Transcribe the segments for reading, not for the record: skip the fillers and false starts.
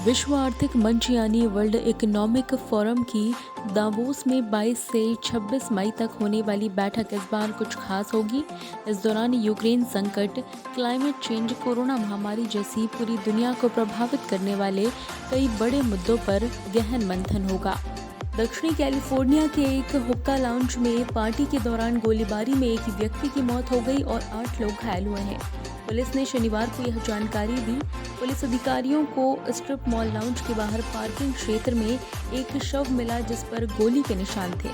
विश्व आर्थिक मंच यानी वर्ल्ड इकोनॉमिक फोरम की दावोस में 22 से 26 मई तक होने वाली बैठक इस बार कुछ खास होगी। इस दौरान यूक्रेन संकट, क्लाइमेट चेंज, कोरोना महामारी जैसी पूरी दुनिया को प्रभावित करने वाले कई बड़े मुद्दों पर गहन मंथन होगा। दक्षिणी कैलिफोर्निया के एक हुक्का लाउंज में पार्टी के दौरान गोलीबारी में एक व्यक्ति की मौत हो गई और 8 लोग घायल हुए हैं। पुलिस ने शनिवार को यह जानकारी दी। पुलिस अधिकारियों को स्ट्रिप मॉल लाउंज के बाहर पार्किंग क्षेत्र में एक शव मिला जिस पर गोली के निशान थे।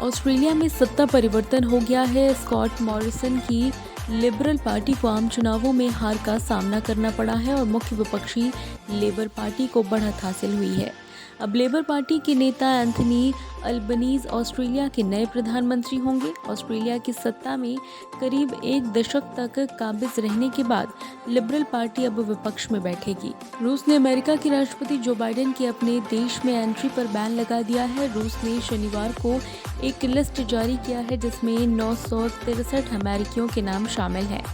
ऑस्ट्रेलिया में सत्ता परिवर्तन हो गया है। स्कॉट मॉरिसन की लिबरल पार्टी को आम चुनावों में हार का सामना करना पड़ा है और मुख्य विपक्षी लेबर पार्टी को बढ़त हासिल हुई है। अब लेबर पार्टी के नेता एंथनी अल्बनीज ऑस्ट्रेलिया के नए प्रधानमंत्री होंगे। ऑस्ट्रेलिया की सत्ता में करीब एक दशक तक काबिज रहने के बाद लिबरल पार्टी अब विपक्ष में बैठेगी। रूस ने अमेरिका के राष्ट्रपति जो बाइडेन की अपने देश में एंट्री पर बैन लगा दिया है। रूस ने शनिवार को एक लिस्ट जारी किया है जिसमें 963 अमेरिकियों के नाम शामिल हैं।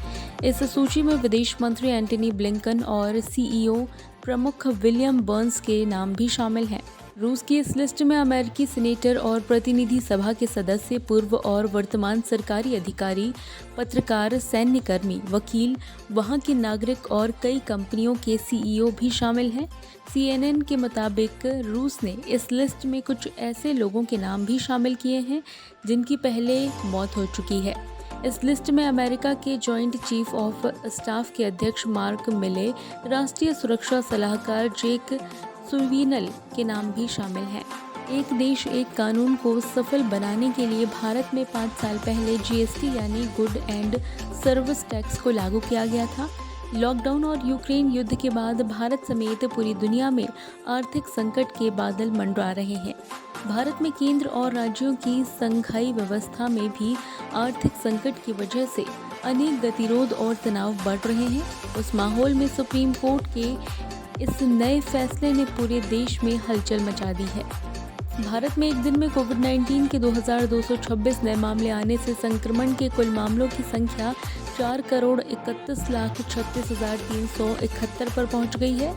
इस सूची में विदेश मंत्री एंटनी ब्लिंकन और सीईओ प्रमुख विलियम बर्न्स के नाम भी शामिल हैं। रूस की इस लिस्ट में अमेरिकी सीनेटर और प्रतिनिधि सभा के सदस्य, पूर्व और वर्तमान सरकारी अधिकारी, पत्रकार, सैन्य कर्मी, वकील, वहां के नागरिक और कई कंपनियों के सीईओ भी शामिल हैं। CNN के मुताबिक रूस ने इस लिस्ट में कुछ ऐसे लोगों के नाम भी शामिल किए हैं जिनकी पहले मौत हो चुकी है। इस लिस्ट में अमेरिका के जॉइंट चीफ ऑफ स्टाफ के अध्यक्ष मार्क मिले, राष्ट्रीय सुरक्षा सलाहकार जेक सुल्वीनल के नाम भी शामिल हैं। एक देश एक कानून को सफल बनाने के लिए भारत में 5 साल पहले GST यानी गुड एंड सर्विस टैक्स को लागू किया गया था। लॉकडाउन और यूक्रेन युद्ध के बाद भारत समेत पूरी दुनिया में आर्थिक संकट के बादल मंडरा रहे हैं। भारत में केंद्र और राज्यों की संघीय व्यवस्था में भी आर्थिक संकट की वजह से अनेक गतिरोध और तनाव बढ़ रहे हैं। उस माहौल में सुप्रीम कोर्ट के इस नए फैसले ने पूरे देश में हलचल मचा दी है। भारत में एक दिन में कोविड-19 के 2226 नए मामले आने से संक्रमण के कुल मामलों की संख्या 4,31,36,371 पर पहुंच गई है,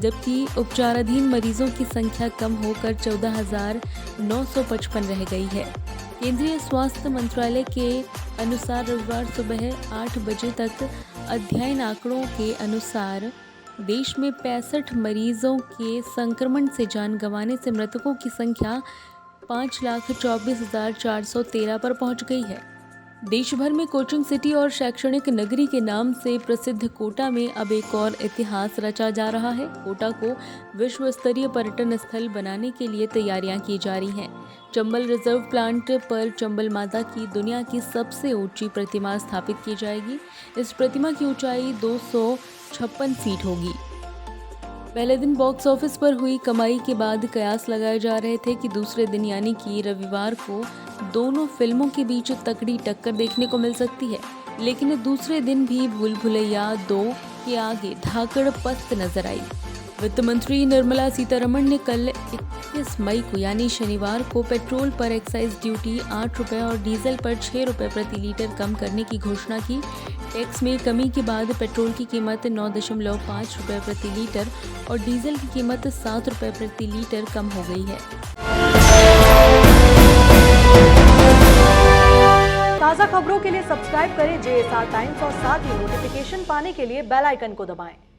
जबकि उपचाराधीन मरीजों की संख्या कम होकर 14,955 रह गई है। केंद्रीय स्वास्थ्य मंत्रालय के अनुसार रविवार सुबह 8 बजे तक अध्ययन आंकड़ों के अनुसार देश में 65 मरीजों के संक्रमण से जान गंवाने से मृतकों की संख्या 5,24,413 पर पहुंच गई है। देश भर में कोचिंग सिटी और शैक्षणिक नगरी के नाम से प्रसिद्ध कोटा में अब एक और इतिहास रचा जा रहा है। कोटा को विश्व स्तरीय पर्यटन स्थल बनाने के लिए तैयारियां की जा रही हैं। चंबल रिजर्व प्लांट पर चंबल माता की दुनिया की सबसे ऊंची प्रतिमा स्थापित की जाएगी। इस प्रतिमा की ऊंचाई 256 फीट होगी। पहले दिन बॉक्स ऑफिस पर हुई कमाई के बाद कयास लगाए जा रहे थे कि दूसरे दिन यानी कि रविवार को दोनों फिल्मों के बीच तकड़ी टक्कर देखने को मिल सकती है, लेकिन दूसरे दिन भी भूल भुलैया 2 के आगे धाकड़ पस्त नजर आई। वित्त मंत्री निर्मला सीतारमण ने कल 21 मई को यानी शनिवार को पेट्रोल पर एक्साइज ड्यूटी 8 रुपये और डीजल पर 6 रुपये प्रति लीटर कम करने की घोषणा की। टैक्स में कमी के बाद पेट्रोल की कीमत 9.5 रुपये प्रति लीटर और डीजल की कीमत 7 रुपये प्रति लीटर कम हो गई है। ताज़ा खबरों के लिए सब्सक्राइब करें JSR टाइम्स और साथ ही नोटिफिकेशन पाने के लिए बेल आइकन को दबाएं।